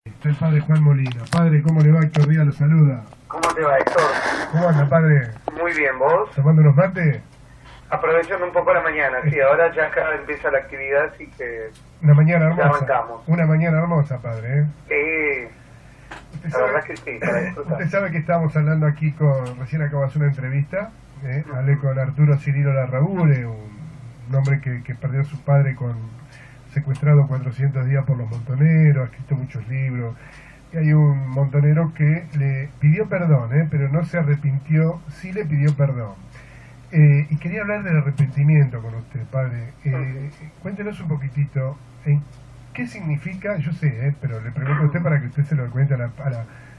El padre Juan Molina. Padre, ¿cómo le va? Héctor Díaz lo saluda. ¿Cómo te va, Héctor? ¿Cómo anda, padre? Muy bien, ¿vos? ¿Tomando unos mates? Aprovechando un poco la mañana, sí, ahora ya acá empieza la actividad, así que Una mañana ya hermosa. arrancamos. Una mañana hermosa, padre, ¿eh? Sí, Usted la verdad que sí, para disfrutar. usted sabe que estábamos hablando aquí con... Recién acabo de hacer una entrevista. Hablé con Arturo Cirilo Larrabure, un hombre que perdió a su padre secuestrado 400 días por los montoneros, ha escrito muchos libros. Y hay un montonero que le pidió perdón, pero no se arrepintió, sí le pidió perdón. Y quería hablar del arrepentimiento con usted, padre. Cuéntenos un poquitito, ¿qué significa? Yo sé, pero le pregunto a usted para que usted se lo cuente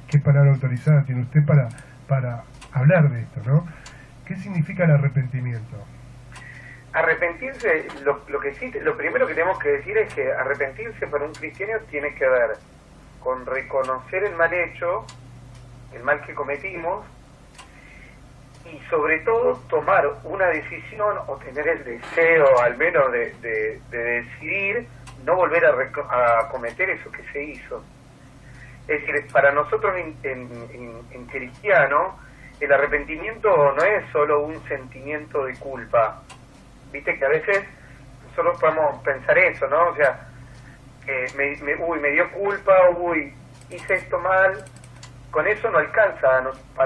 qué palabra autorizada tiene usted para hablar de esto, ¿no? ¿Qué significa el arrepentimiento? Arrepentirse, lo primero que tenemos que decir es que arrepentirse para un cristiano tiene que ver con reconocer el mal hecho, el mal que cometimos, y sobre todo tomar una decisión o tener el deseo al menos de decidir no volver a cometer eso que se hizo. Es decir, para nosotros en cristiano, el arrepentimiento no es solo un sentimiento de culpa. Viste que a veces nosotros podemos pensar eso, ¿no? O sea, me dio culpa, hice esto mal. Con eso no alcanza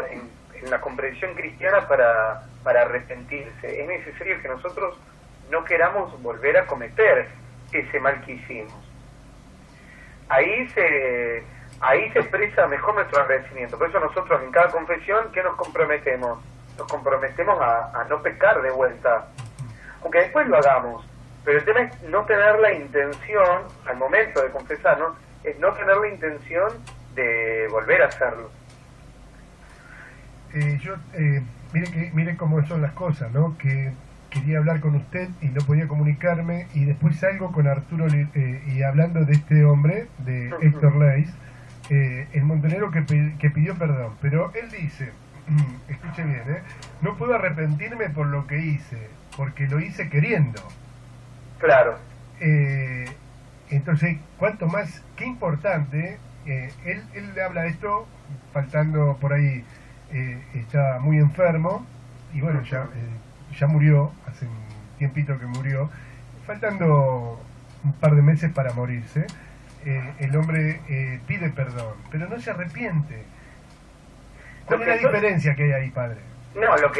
en la comprensión cristiana para arrepentirse. Es necesario que nosotros no queramos volver a cometer ese mal que hicimos. Ahí se expresa mejor nuestro agradecimiento. Por eso nosotros en cada confesión, ¿qué nos comprometemos? Nos comprometemos a no pecar de vuelta, aunque después lo hagamos. Pero el tema es no tener la intención, al momento de confesarnos, es no tener la intención de volver a hacerlo. Mire cómo son las cosas, ¿no? Que quería hablar con usted y no podía comunicarme, y después salgo con Arturo y hablando de este hombre, de Héctor Leis, el montonero que pidió perdón. Pero él dice, escuche bien, no puedo arrepentirme por lo que hice, porque lo hice queriendo. Claro. Entonces, cuanto más, qué importante, él le habla de esto faltando por ahí, está muy enfermo, y bueno, ya murió, hace un tiempito que murió, faltando un par de meses para morirse. El hombre pide perdón, pero no se arrepiente. ¿Cuál es la diferencia que hay ahí, padre? No, yo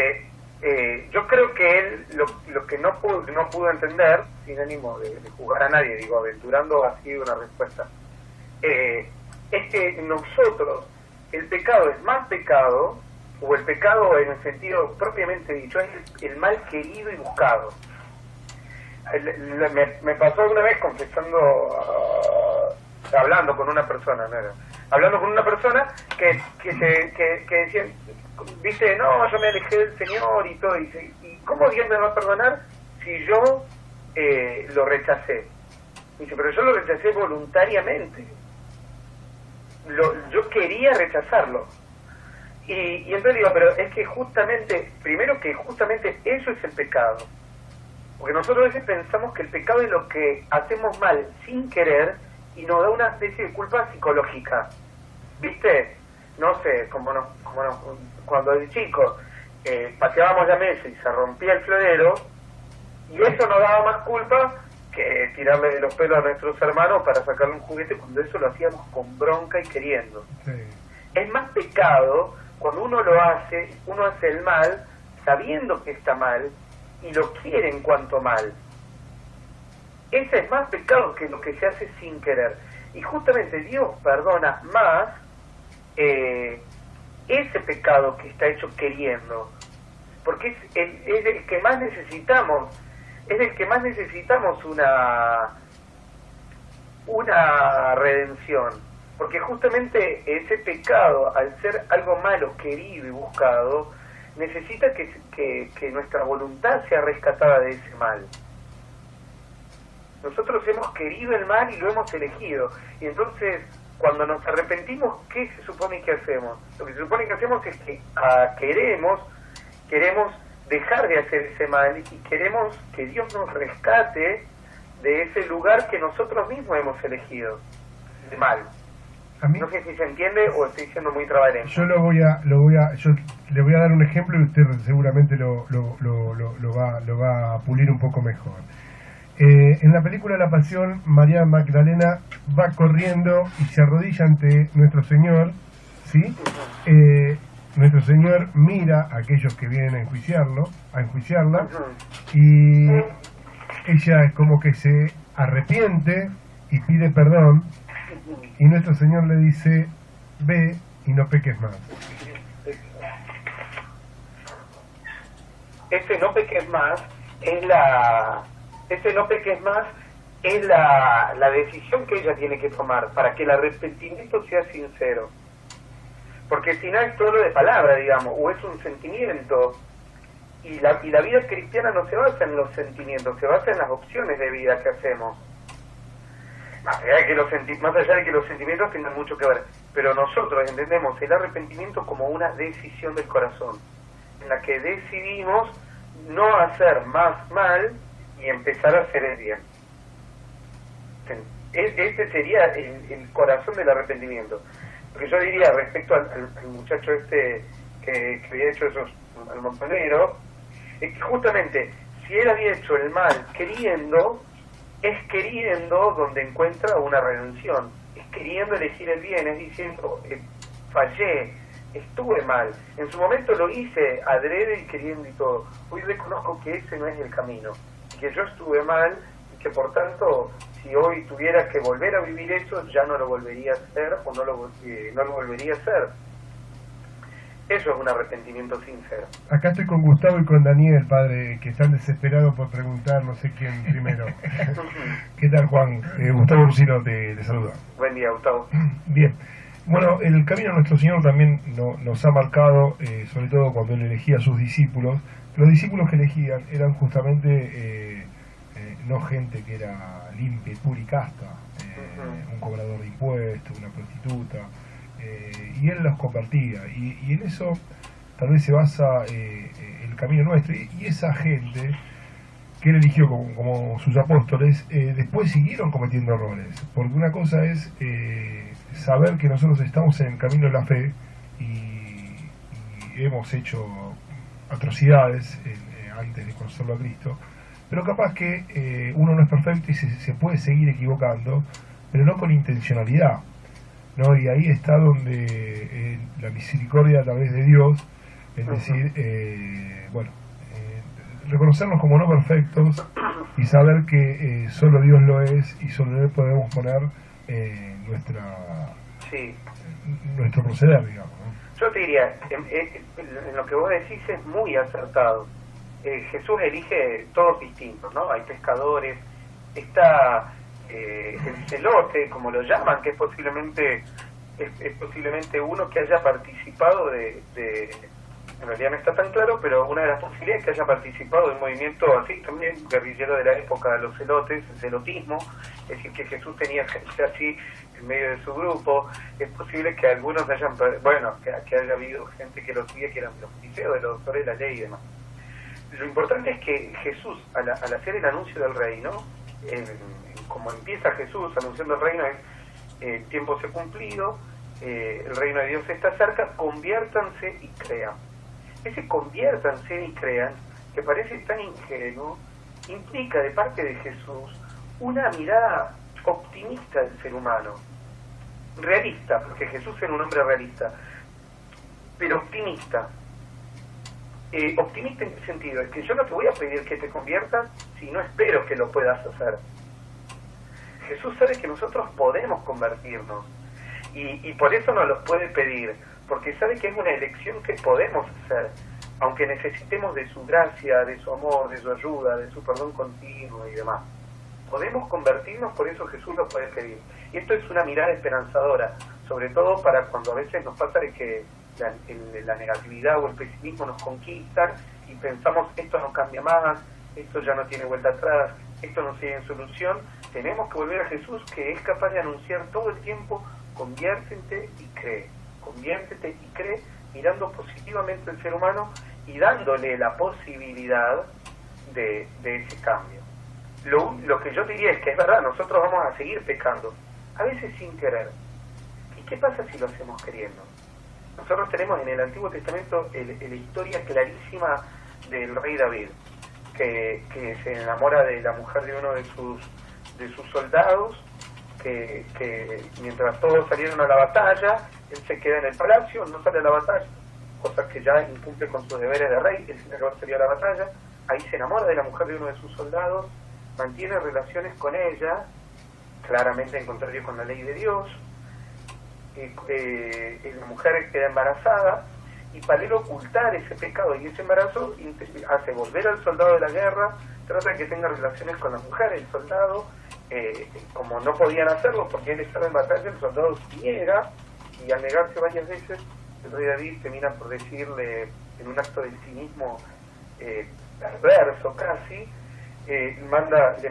creo que él lo que no pudo entender, sin ánimo de jugar a nadie, digo, aventurando así una respuesta, es que nosotros, el pecado es más pecado, o el pecado en el sentido propiamente dicho, es el mal querido y buscado. Me pasó una vez confesando, hablando con una persona, ¿no? Hablando con una persona que decía, dice, no, yo me alejé del Señor y todo, y dice, ¿y cómo Dios me va a perdonar si yo lo rechacé? Dice, pero yo lo rechacé voluntariamente, yo quería rechazarlo. Y entonces digo, pero es que justamente eso es el pecado. Porque nosotros a veces pensamos que el pecado es lo que hacemos mal sin querer y nos da una especie de culpa psicológica. ¿Viste? No sé, cuando de chico pateábamos la mesa y se rompía el florero, y eso nos daba más culpa que tirarle de los pelos a nuestros hermanos para sacarle un juguete, cuando eso lo hacíamos con bronca y queriendo. Sí. Es más pecado cuando uno hace el mal sabiendo que está mal y lo quiere en cuanto mal. Ese es más pecado que lo que se hace sin querer. Y justamente Dios perdona más ese pecado que está hecho queriendo, porque es el que más necesitamos, una redención, porque justamente ese pecado, al ser algo malo, querido y buscado, necesita que nuestra voluntad sea rescatada de ese mal. Nosotros hemos querido el mal y lo hemos elegido, y entonces cuando nos arrepentimos, ¿qué se supone que hacemos? Lo que se supone que hacemos es que queremos dejar de hacer ese mal y queremos que Dios nos rescate de ese lugar que nosotros mismos hemos elegido, de mal. A mí, no sé si se entiende o estoy siendo muy trabalengua. yo yo le voy a dar un ejemplo y usted seguramente lo va a pulir un poco mejor. En la película La Pasión, María Magdalena va corriendo y se arrodilla ante nuestro Señor, ¿sí? Nuestro Señor mira a aquellos que vienen a enjuiciarla, y ella es como que se arrepiente y pide perdón, y nuestro Señor le dice: ve y no peques más. Ese no peques más es la la decisión que ella tiene que tomar para que el arrepentimiento sea sincero. Porque si no es solo de palabra, digamos, o es un sentimiento. Y la vida cristiana no se basa en los sentimientos, se basa en las opciones de vida que hacemos. Más allá de que los sentimientos tengan mucho que ver. Pero nosotros entendemos el arrepentimiento como una decisión del corazón, en la que decidimos no hacer más mal y empezar a hacer el bien. Este sería el corazón del arrepentimiento. Lo que yo diría respecto al muchacho este que había hecho esos, al montonero, es que justamente si él había hecho el mal queriendo, es queriendo donde encuentra una redención, es queriendo elegir el bien, es diciendo: fallé, estuve mal, en su momento lo hice adrede y queriendo y todo, hoy reconozco que ese no es el camino, que yo estuve mal y que por tanto si hoy tuviera que volver a vivir eso ya no lo volvería a hacer o no lo volvería a hacer. Eso es un arrepentimiento sincero. Acá estoy con Gustavo y con Daniel, padre, que están desesperados por preguntar, no sé quién primero. ¿Qué tal, Juan? Gustavo Rusino te saluda. Buen día, Gustavo. Bien. Bueno, el camino de nuestro Señor también nos ha marcado, sobre todo cuando Él elegía a sus discípulos. Los discípulos que elegían eran justamente no gente que era limpia, pura y casta, un cobrador de impuestos, una prostituta, y Él los convertía, y en eso tal vez se basa el camino nuestro, y esa gente que Él eligió como sus apóstoles, después siguieron cometiendo errores, porque una cosa es saber que nosotros estamos en el camino de la fe y hemos hecho atrocidades antes de conocerlo a Cristo, pero capaz que uno no es perfecto y se puede seguir equivocando, pero no con intencionalidad, ¿no? Y ahí está donde la misericordia a través de Dios, es decir, reconocernos como no perfectos y saber que solo Dios lo es y solo Él podemos poner nuestro proceder, digamos, ¿no? Yo te diría, en lo que vos decís es muy acertado. Jesús elige todos distintos, ¿no? Hay pescadores, está el celote, como lo llaman, que es posiblemente uno que haya participado en realidad no está tan claro, pero una de las posibilidades es que haya participado de un movimiento así también guerrillero de la época de los celotes, el celotismo, es decir, que Jesús tenía gente así en medio de su grupo. Es posible que algunos hayan, que haya habido gente que los sigue, que eran de los fariseos, de los doctores de la ley y demás. Lo importante es que Jesús, al hacer el anuncio del reino, como empieza Jesús anunciando el reino, es el tiempo se ha cumplido, el reino de Dios está cerca, conviértanse y crean. Ese conviértanse y crean, que parece tan ingenuo, implica de parte de Jesús una mirada optimista del ser humano, realista, porque Jesús era un hombre realista, pero optimista. Optimista en qué sentido, es que yo no te voy a pedir que te conviertas si no espero que lo puedas hacer. Jesús sabe que nosotros podemos convertirnos y por eso nos los puede pedir, porque sabe que es una elección que podemos hacer, aunque necesitemos de su gracia, de su amor, de su ayuda, de su perdón continuo y demás. Podemos convertirnos, por eso Jesús lo puede pedir. Y esto es una mirada esperanzadora, sobre todo para cuando a veces nos pasa de que la negatividad o el pesimismo nos conquistan y pensamos esto no cambia más, esto ya no tiene vuelta atrás, esto no tiene solución. Tenemos que volver a Jesús, que es capaz de anunciar todo el tiempo: conviértete y cree, conviértete y cree, mirando positivamente al ser humano y dándole la posibilidad de ese cambio. Lo que yo diría es que es verdad, nosotros vamos a seguir pecando, a veces sin querer, y qué pasa si lo hacemos queriendo? Nosotros tenemos en el Antiguo Testamento la historia clarísima del rey David, que se enamora de la mujer de uno de sus soldados, que mientras todos salieron a la batalla, él se queda en el palacio, no sale a la batalla, cosa que ya incumple con sus deberes de rey, él tiene que haber salido a la batalla. Ahí se enamora de la mujer de uno de sus soldados, mantiene relaciones con ella, claramente en contrario con la ley de Dios. La mujer queda embarazada, y para él ocultar ese pecado y ese embarazo, hace volver al soldado de la guerra, trata de que tenga relaciones con la mujer. El soldado, como no podían hacerlo porque él estaba en batalla, el soldado se niega, y al negarse varias veces, el rey David termina por decirle, en un acto de cinismo perverso casi, lo manda de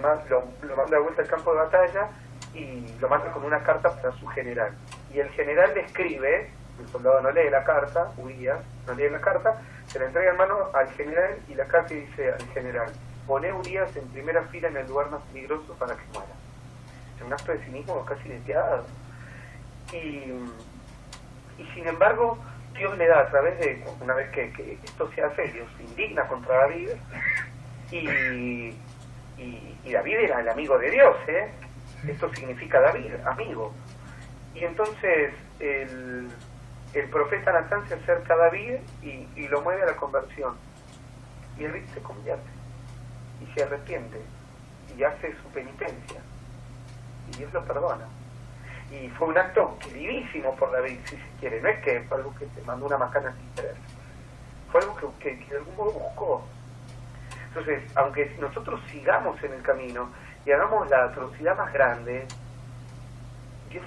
vuelta al campo de batalla y lo manda con una carta para su general. Y el general le escribe, el soldado no lee la carta, Urias no lee la carta, se la entrega en mano al general, y la carta dice al general: poné Urias en primera fila en el lugar más peligroso para que muera. Es un acto de cinismo casi despiadado. Y sin embargo, Dios le da, a través de, una vez que esto se hace, Dios se indigna contra David, y David era el amigo de Dios, ¿eh? Esto significa David, amigo. Y entonces el profeta Natán se acerca a David y lo mueve a la conversión. Y David se convierte y se arrepiente y hace su penitencia. Y Dios lo perdona. Y fue un acto queridísimo por David, si se quiere. No es que fue algo que se mandó una macana sin querer. Fue algo que de algún modo buscó. Entonces, aunque nosotros sigamos en el camino y hagamos la atrocidad más grande, Dios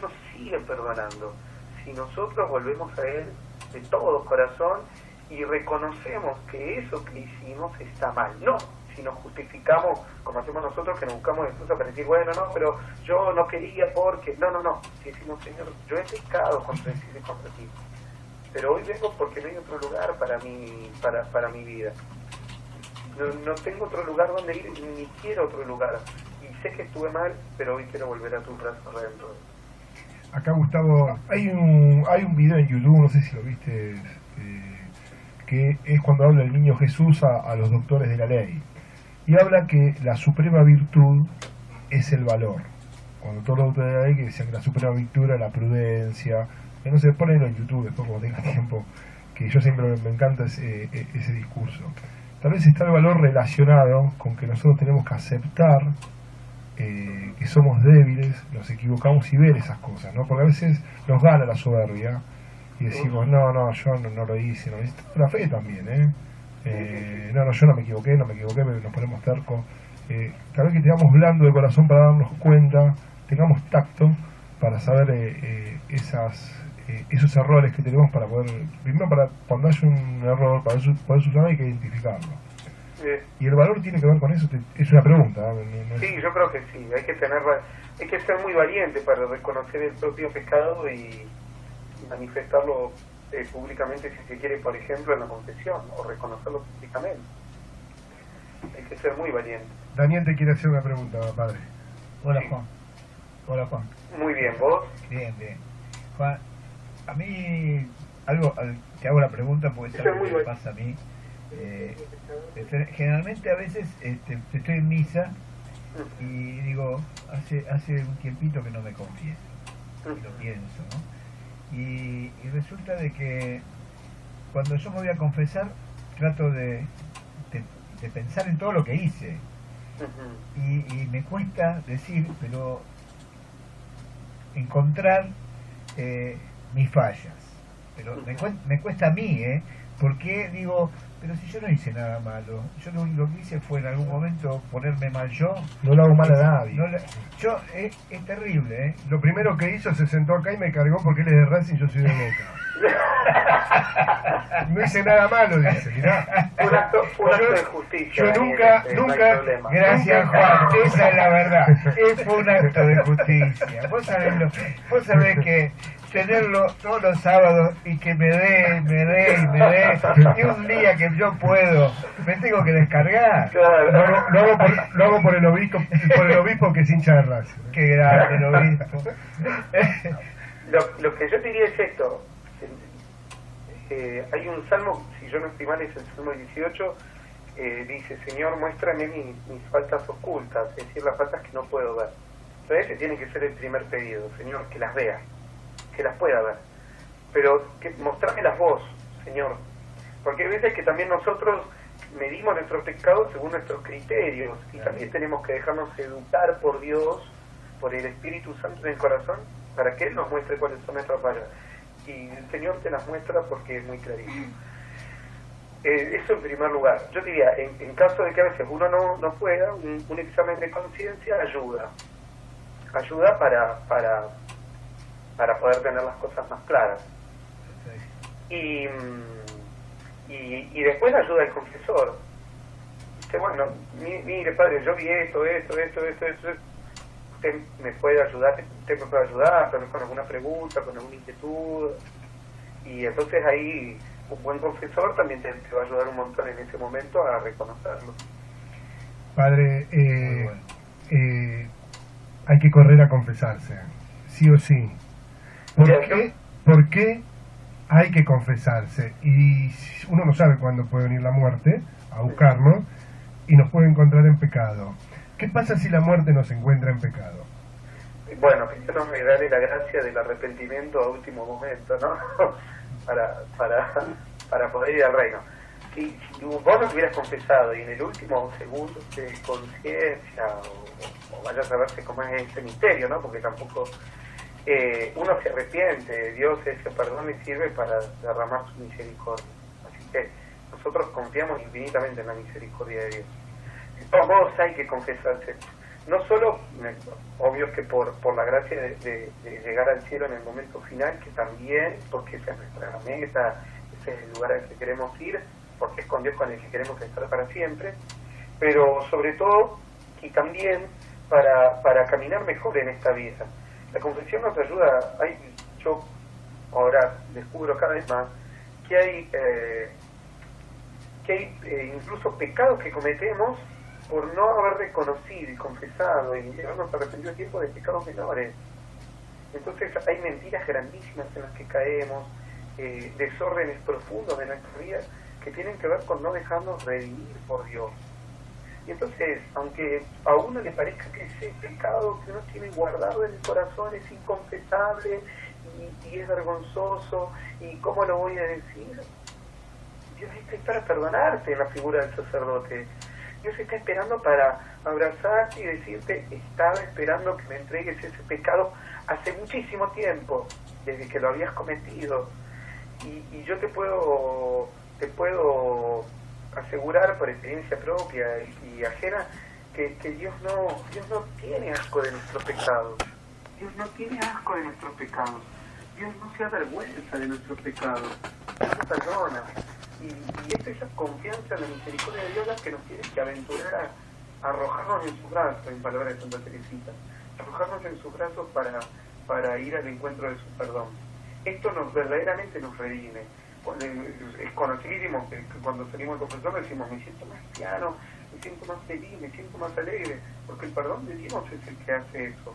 nos sigue perdonando si nosotros volvemos a Él de todo corazón y reconocemos que eso que hicimos está mal. No si nos justificamos, como hacemos nosotros, que nos buscamos excusas para decir, bueno, no, pero yo no quería porque... No. Si decimos, Señor, yo he pecado contra ti, pero hoy vengo porque no hay otro lugar para mi vida. No tengo otro lugar donde ir, ni quiero otro lugar. Y sé que estuve mal, pero hoy quiero volver a tu brazo adentro. Acá, Gustavo, hay un video en YouTube, no sé si lo viste, que es cuando habla el niño Jesús a los doctores de la ley. Y habla que la suprema virtud es el valor. Cuando todos los doctores de la ley que decían que la suprema virtud era la prudencia, que no se ponen en YouTube después como tenga tiempo, que yo siempre me encanta ese discurso. Tal vez está el valor relacionado con que nosotros tenemos que aceptar que somos débiles, nos equivocamos y ver esas cosas, ¿no? Porque a veces nos gana la soberbia y decimos, no, yo no lo hice, no lo hice. La fe también, no, yo no me equivoqué, pero nos ponemos tercos. Tal vez que tengamos blando de corazón para darnos cuenta, tengamos tacto para saber esos errores que tenemos, para poder, primero, para cuando hay un error, para poder solucionarlo hay que identificarlo. ¿Y el valor tiene que ver con eso? Es una pregunta. ¿No? Sí, yo creo que sí. Hay que ser muy valiente para reconocer el propio pecado y manifestarlo públicamente, si se quiere, por ejemplo, en la confesión, o reconocerlo públicamente. Hay que ser muy valiente. Daniel te quiere hacer una pregunta, padre. Hola, Sí. Juan. Hola, Juan. Muy bien, ¿vos? Bien. Juan, a mí te hago la pregunta porque es algo que me pasa a mí. Generalmente a veces estoy en misa y digo, hace un tiempito que no me confieso, y lo pienso, ¿no? Y resulta de que cuando yo me voy a confesar trato de pensar en todo lo que hice, y me cuesta decir, pero encontrar mis fallas, pero me cuesta a mí, porque digo, pero si yo no hice nada malo, yo lo que hice fue en algún momento ponerme mal yo. No lo hago mal a nadie. Es terrible, Lo primero que hizo, se sentó acá y me cargó porque él es de Racing y yo soy de Boca. No hice nada malo, dice, mirá. Un acto de justicia. Yo nunca, Gracias, Juan, esa es la verdad. Fue un acto de justicia. Vos sabés que tenerlo todos los sábados y que me dé, y un día que yo puedo, me tengo que descargar. Claro. Lo hago por el obispo que es hincha de Racing. Qué grande el obispo. Lo que yo diría es esto. Hay un salmo, si yo no estoy mal, es el Salmo 18, dice: Señor, muéstrame mis faltas ocultas, es decir, las faltas que no puedo ver. Entonces ese tiene que ser el primer pedido: Señor, que las vea, que las pueda ver, pero mostrámelas vos, Señor, porque hay veces que también nosotros medimos nuestros pecados según nuestros criterios, y también tenemos que dejarnos educar por Dios, por el Espíritu Santo en el corazón, para que Él nos muestre cuáles son nuestras fallas, y el Señor te las muestra porque es muy clarísimo. Eso en primer lugar. Yo diría, en caso de que a veces uno no pueda, un examen de conciencia ayuda para poder tener las cosas más claras. Y después ayuda el confesor. Dice: bueno, mire padre, yo vi esto, usted me puede ayudar, tal vez con alguna pregunta, con alguna inquietud, y entonces ahí un buen confesor también te va a ayudar un montón en ese momento a reconocerlo. Padre, hay que correr a confesarse, sí o sí. ¿Por qué hay que confesarse? Y uno no sabe cuándo puede venir la muerte a buscarnos y nos puede encontrar en pecado. ¿Qué pasa si la muerte nos encuentra en pecado? Bueno, que Dios nos regale la gracia del arrepentimiento a último momento, ¿no? para poder ir al reino. Si vos no hubieras confesado y en el último segundo de conciencia, o vaya a saberse cómo es este misterio, ¿no? Porque tampoco uno se arrepiente, Dios ese perdón le sirve para derramar su misericordia. Así que nosotros confiamos infinitamente en la misericordia de Dios. De todos modos hay que confesarse. No solo, obvio que por la gracia de llegar al cielo en el momento final, que también, porque esa es nuestra meta, ese es el lugar al que queremos ir, porque es con Dios con el que queremos estar para siempre, pero sobre todo, y también para caminar mejor en esta vida. La confesión nos ayuda. Yo ahora descubro cada vez más que hay incluso pecados que cometemos por no haber reconocido y confesado y habernos arrepentido a tiempo de pecados menores. Entonces hay mentiras grandísimas en las que caemos, desórdenes profundos de nuestra vida que tienen que ver con no dejarnos redimir por Dios. Y entonces, aunque a uno le parezca que ese pecado que uno tiene guardado en el corazón es inconfesable y es vergonzoso, y cómo lo voy a decir, Dios está para perdonarte en la figura del sacerdote. Dios está esperando para abrazarte y decirte: estaba esperando que me entregues ese pecado hace muchísimo tiempo, desde que lo habías cometido. Y yo te puedo asegurar por experiencia propia y ajena que Dios no tiene asco de nuestros pecados. Dios no tiene asco de nuestros pecados. Dios no se avergüenza de nuestros pecados. Dios nos perdona. Y es esa confianza en la misericordia de Dios la que nos tiene que aventurar a arrojarnos en sus brazos, en palabras de Santa Teresita, arrojarnos en sus brazos para ir al encuentro de su perdón. Esto verdaderamente nos redime. Es conocidísimo que cuando salimos del confesor decimos: me siento más piano, me siento más feliz, me siento más alegre, porque el perdón de Dios es el que hace eso.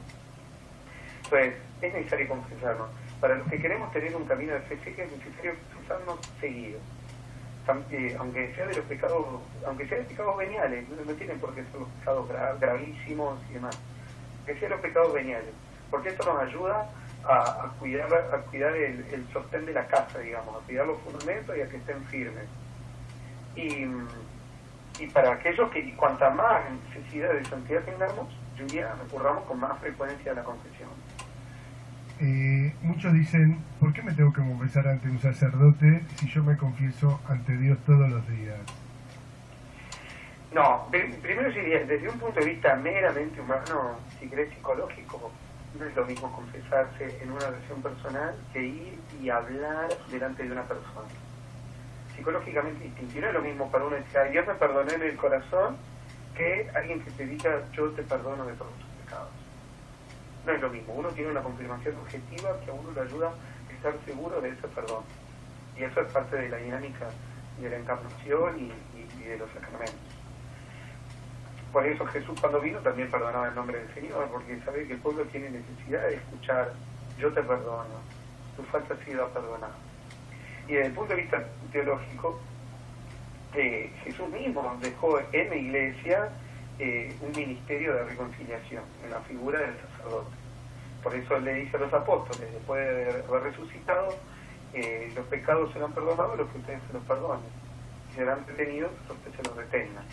Entonces, es necesario confesarnos. Para los que queremos tener un camino de fe, es necesario confesarnos seguido. Aunque sea de pecados veniales, no tienen por qué ser los pecados gravísimos y demás, que sean los pecados veniales, porque esto nos ayuda a cuidar el sostén de la casa, digamos, a cuidar los fundamentos y a que estén firmes. Y para aquellos que cuanta más necesidad de santidad tengamos, recurramos con más frecuencia a la confesión. Muchos dicen: ¿por qué me tengo que confesar ante un sacerdote si yo me confieso ante Dios todos los días? No, primero diría, desde un punto de vista meramente humano, si querés psicológico, no es lo mismo confesarse en una oración personal que ir y hablar delante de una persona. Psicológicamente distinto. No es lo mismo para uno decir: Dios me perdonó en el corazón, que alguien que te diga: yo te perdono de todos tus pecados. No es lo mismo. Uno tiene una confirmación objetiva que a uno le ayuda a estar seguro de ese perdón. Y eso es parte de la dinámica de la encarnación y de los sacramentos. Por eso Jesús cuando vino también perdonaba en nombre del Señor, porque sabe que el pueblo tiene necesidad de escuchar: yo te perdono, tu falta ha sido perdonada. Y desde el punto de vista teológico, Jesús mismo dejó en la iglesia un ministerio de reconciliación en la figura del sacerdote. Por eso él le dice a los apóstoles, después de haber resucitado, los pecados serán perdonados, los que ustedes se los perdonen, serán retenidos, los que se los retengan.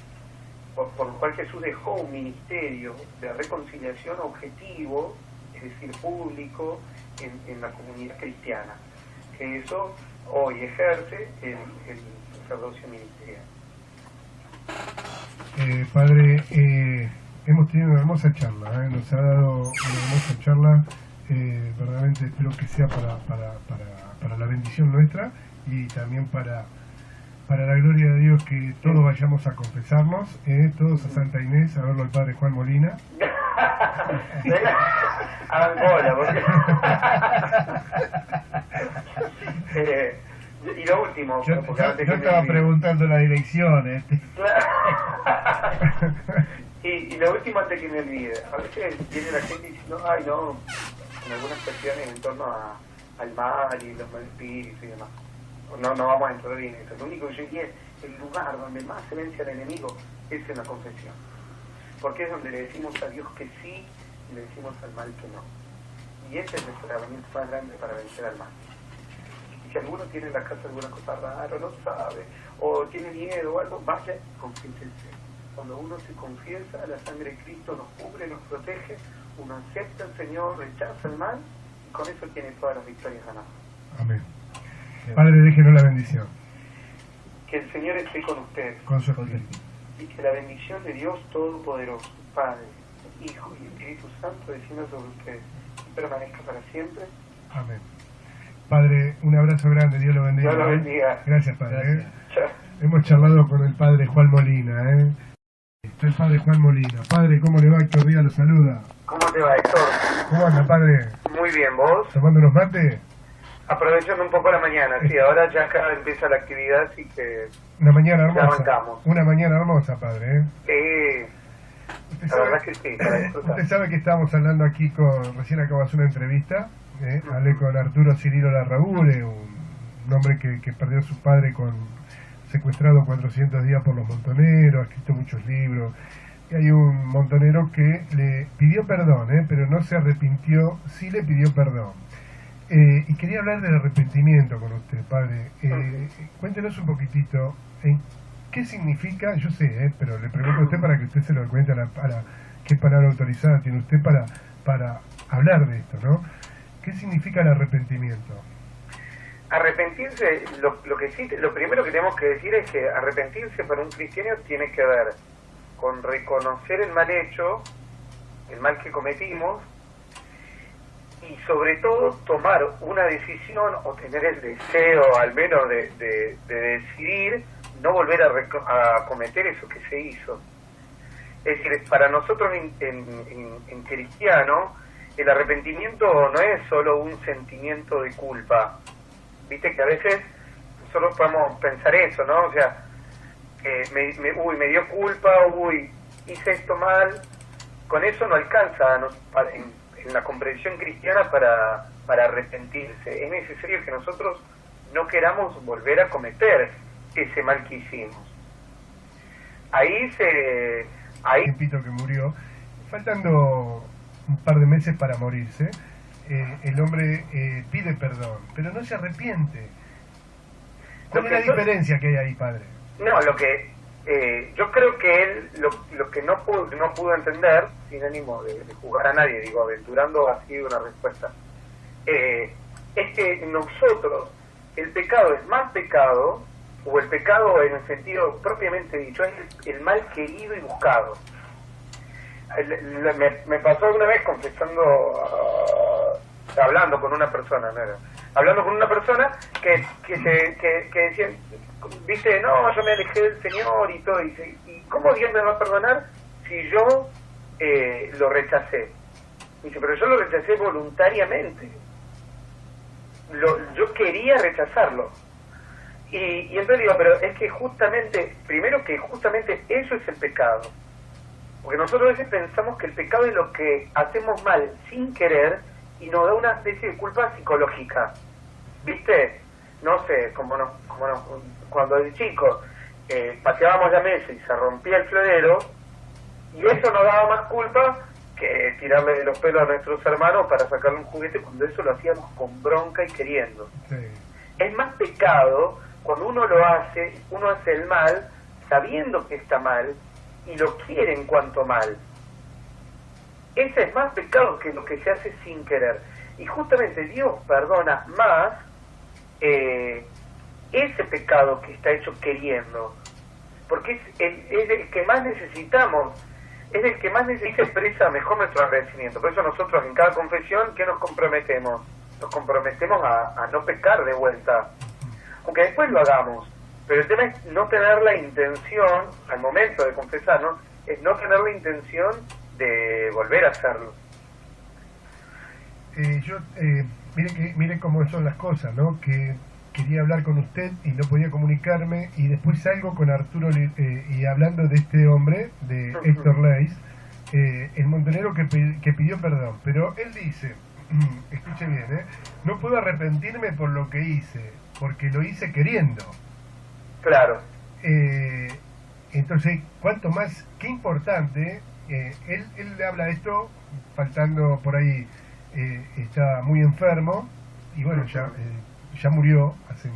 Por lo cual Jesús dejó un ministerio de reconciliación objetivo, es decir, público, en la comunidad cristiana, que eso hoy ejerce el sacerdocio ministerial. Padre, hemos tenido una hermosa charla, nos ha dado una hermosa charla, verdaderamente espero que sea para la bendición nuestra y también para la gloria de Dios, que todos vayamos a confesarnos, todos a Santa Inés, a verlo al Padre Juan Molina. Y lo último, yo estaba preguntando la dirección. Y lo último, antes que me olvide, a veces viene la gente diciendo: ay no, en algunas cuestiones en torno al mal y los malos espíritus y demás. No vamos a entrar en eso. Lo único que yo diría es: el lugar donde más se vence al enemigo es en la confesión, porque es donde le decimos a Dios que sí y le decimos al mal que no, y ese es nuestro herramienta más grande para vencer al mal. Y si alguno tiene en la casa alguna cosa rara, o no sabe, o tiene miedo o algo, vaya, confiésese. Cuando uno se confiesa, la sangre de Cristo nos cubre, nos protege, uno acepta al Señor, rechaza el mal, y con eso tiene todas las victorias ganadas. Amén. Padre, déjenos la bendición. Que el Señor esté con ustedes. Con su espíritu. Y que la bendición de Dios Todopoderoso, Padre, Hijo y Espíritu Santo, descienda sobre ustedes y permanezca para siempre. Amén. Padre, un abrazo grande, Dios lo bendiga. Dios lo bendiga. Gracias, Padre. Gracias. Chao. Hemos charlado con el Padre Juan Molina. Estoy el Padre Juan Molina. Padre, ¿cómo le va? Héctor Díaz lo saluda. ¿Cómo te va, Héctor? ¿Cómo anda, Padre? Muy bien, ¿vos? ¿Tomando unos mates? Aprovechando un poco la mañana, sí, ahora ya acá empieza la actividad, así que Una mañana ya hermosa. arrancamos. Una mañana hermosa, Padre. Sí, la verdad que sí, para disfrutar. Usted sabe que estábamos hablando aquí recién acabo de hacer una entrevista, hablé con Arturo Cirilo Larrabure, un hombre que perdió a su padre secuestrado 400 días por los montoneros, ha escrito muchos libros, y hay un montonero que le pidió perdón, pero no se arrepintió, sí le pidió perdón. Y quería hablar del arrepentimiento con usted, Padre. Cuéntenos un poquitito, ¿qué significa? Yo sé, pero le pregunto a usted para que usted se lo cuente qué palabra autorizada tiene usted para hablar de esto, ¿no? ¿Qué significa el arrepentimiento? Arrepentirse, lo primero que tenemos que decir es que arrepentirse para un cristiano tiene que ver con reconocer el mal hecho, el mal que cometimos, y sobre todo tomar una decisión o tener el deseo al menos de decidir no volver a cometer eso que se hizo. Es decir, para nosotros en cristiano, el arrepentimiento no es solo un sentimiento de culpa. Viste que a veces nosotros podemos pensar eso, ¿no? O sea, me dio culpa, hice esto mal. Con eso no alcanza en la comprensión cristiana para arrepentirse. Es necesario que nosotros no queramos volver a cometer ese mal que hicimos. Ahí Tiempito que murió, faltando un par de meses para morirse, el hombre pide perdón, pero no se arrepiente. ¿Cuál es la diferencia que hay ahí, Padre? No, yo creo que él lo que no pudo entender, sin ánimo de jugar a nadie, digo, aventurando así una respuesta, es que nosotros, el pecado es más pecado, o el pecado en el sentido propiamente dicho, es el mal querido y buscado. Me pasó alguna vez hablando con una persona, que decía, viste, no, yo me alejé del Señor y todo, y dice, ¿y cómo Dios me va a perdonar si yo lo rechacé? Dice, pero yo lo rechacé voluntariamente, yo quería rechazarlo. Y entonces digo, pero es que justamente, primero que justamente eso es el pecado. Porque nosotros a veces pensamos que el pecado es lo que hacemos mal sin querer y nos da una especie de culpa psicológica. ¿Viste? No sé, cuando de chico pateábamos la mesa y se rompía el florero, y eso nos daba más culpa que tirarle de los pelos a nuestros hermanos para sacarle un juguete cuando eso lo hacíamos con bronca y queriendo. Sí. Es más pecado cuando uno hace el mal sabiendo que está mal y lo quiere en cuanto mal. Ese es más pecado que lo que se hace sin querer. Y justamente Dios perdona más ese pecado que está hecho queriendo, porque es el que más necesitamos, es el que más necesita, expresa mejor nuestro agradecimiento. Por eso nosotros en cada confesión, ¿qué nos comprometemos? Nos comprometemos a no pecar de vuelta, aunque después lo hagamos, pero el tema es no tener la intención, al momento de confesarnos, es no tener la intención de volver a hacerlo. Mire cómo son las cosas, ¿no? Que quería hablar con usted y no podía comunicarme, y después salgo con Arturo y hablando de este hombre, de Héctor Leis, el montonero que pidió perdón, pero él dice, escuche bien, no puedo arrepentirme por lo que hice, porque lo hice queriendo. Claro. Entonces, cuanto más, qué importante, él habla de esto, faltando por ahí, está muy enfermo, y bueno, ya murió hace